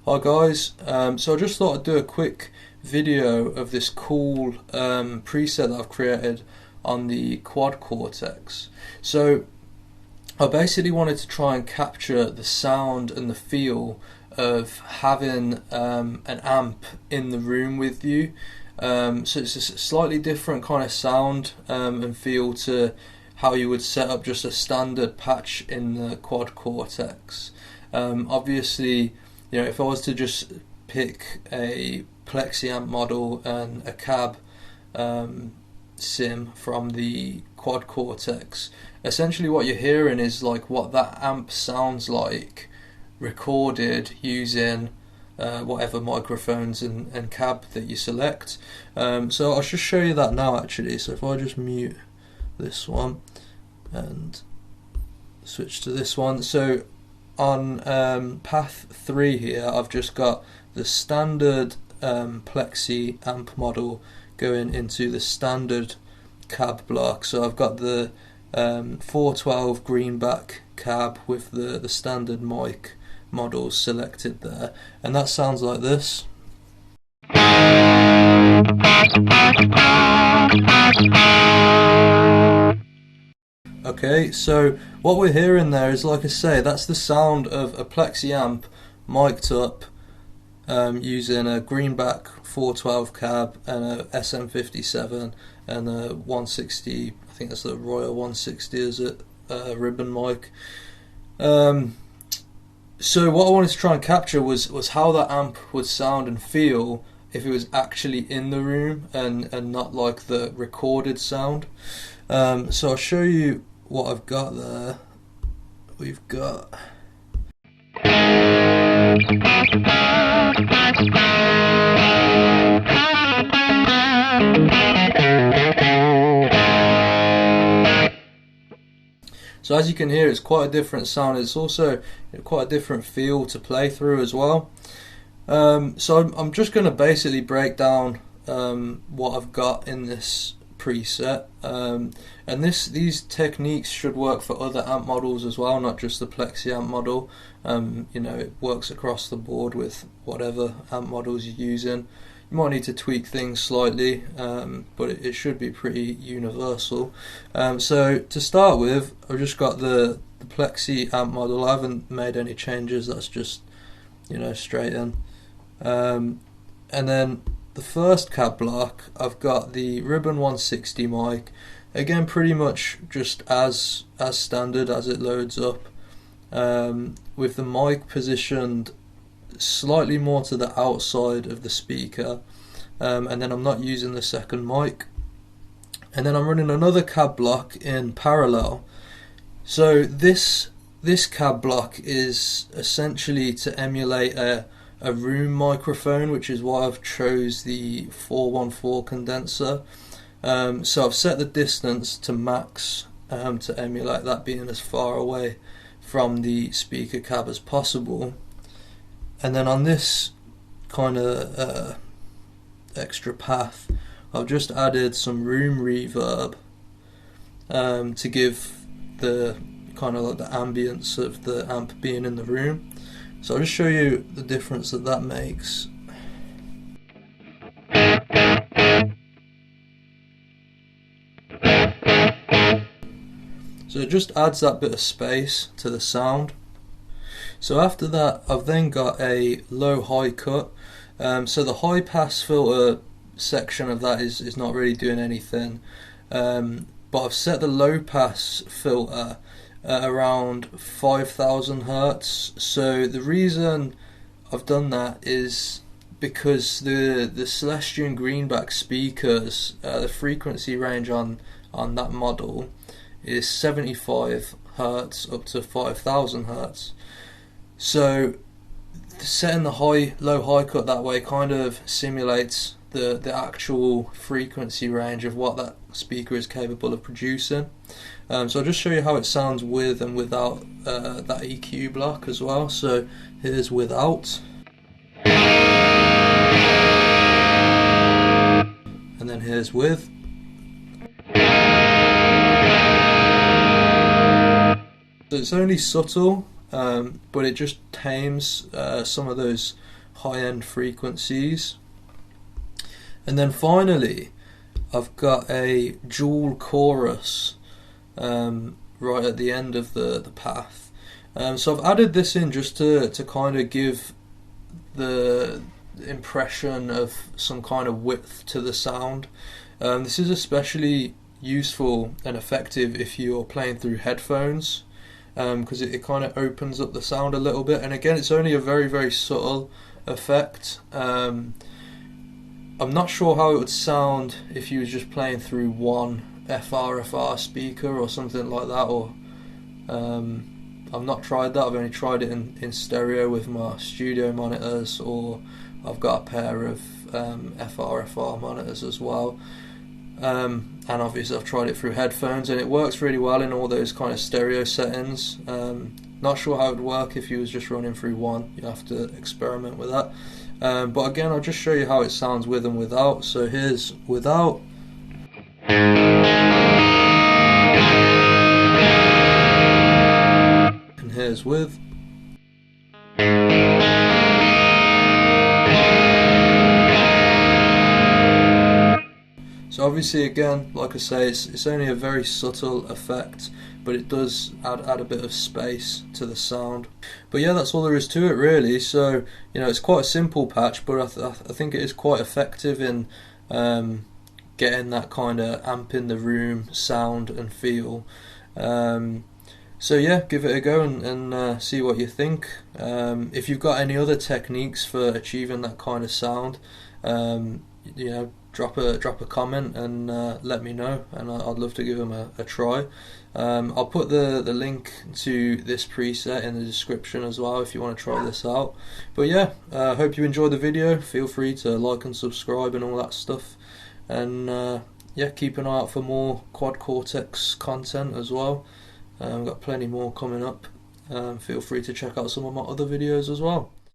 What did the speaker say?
Hi guys, so I just thought I'd do a quick video of this cool preset that I've created on the Quad Cortex. So I basically wanted to try and capture the sound and the feel of having an amp in the room with you. So it's a slightly different kind of sound and feel to how you would set up just a standard patch in the Quad Cortex. Obviously, you know, if I was to just pick a Plexi amp model and a cab sim from the Quad Cortex, essentially what you're hearing is like what that amp sounds like recorded using whatever microphones and cab that you select. So I'll just show you that now actually. So if I just mute this one and switch to this one, so on path 3 here I've just got the standard Plexi amp model going into the standard cab block. So I've got the 412 greenback cab with the standard mic models selected there, and that sounds like this. Okay, so what we're hearing there is, like I say, that's the sound of a Plexi amp mic'd up using a greenback 412 cab and a SM57 and a 160, I think that's the Royal 160, is it, ribbon mic. So what I wanted to try and capture was how that amp would sound and feel if it was actually in the room and not like the recorded sound. So I'll show you what I've got there. We've got so as you can hear, it's quite a different sound. It's also quite a different feel to play through as well. So I'm just going to basically break down what I've got in this preset, and these techniques should work for other amp models as well, not just the Plexi amp model. You know, it works across the board with whatever amp models you're using. You might need to tweak things slightly, but it should be pretty universal. So to start with, I've just got the Plexi amp model. I haven't made any changes, that's just, you know, straight in. And then the first cab block, I've got the Ribbon 160 mic, again pretty much just as standard as it loads up, with the mic positioned slightly more to the outside of the speaker, and then I'm not using the second mic, and then I'm running another cab block in parallel. So this cab block is essentially to emulate a room microphone, which is why I've chose the 414 condenser. So I've set the distance to max to emulate that being as far away from the speaker cab as possible. And then on this kind of extra path, I've just added some room reverb to give the kind of like the ambience of the amp being in the room. So I'll just show you the difference that makes. So it just adds that bit of space to the sound. So after that, I've then got a low-high cut. So the high pass filter section of that is not really doing anything, but I've set the low pass filter around 5,000 hertz. So the reason I've done that is because the Celestion greenback speakers, the frequency range on that model is 75 hertz up to 5,000 hertz. So setting the low high cut that way kind of simulates the actual frequency range of what that speaker is capable of producing. So I'll just show you how it sounds with and without that EQ block as well. So here's without, and then here's with. So it's only subtle, but it just tames some of those high-end frequencies. And then finally, I've got a dual chorus right at the end of the path. So I've added this in just to kind of give the impression of some kind of width to the sound. This is especially useful and effective if you're playing through headphones, because it kind of opens up the sound a little bit. And again, it's only a very, very subtle effect. I'm not sure how it would sound if you was just playing through one FR speaker or something like that, or I've not tried that. I've only tried it in stereo with my studio monitors, or I've got a pair of FR monitors as well, and obviously I've tried it through headphones, and it works really well in all those kind of stereo settings. Not sure how it would work if you was just running through one. You have to experiment with that. But again, I'll just show you how it sounds with and without. So here's without. And here's with. So obviously, again, like I say, it's only a very subtle effect, but it does add a bit of space to the sound. But yeah, that's all there is to it really. So, you know, it's quite a simple patch, but I think it is quite effective in getting that kind of amp in the room sound and feel. So yeah, give it a go and see what you think. If you've got any other techniques for achieving that kind of sound, you know, drop a comment and let me know, and I'd love to give them a try. I'll put the link to this preset in the description as well if you want to try this out. But yeah, hope you enjoyed the video. Feel free to like and subscribe and all that stuff, and yeah, keep an eye out for more Quad Cortex content as well. I've got plenty more coming up. Feel free to check out some of my other videos as well.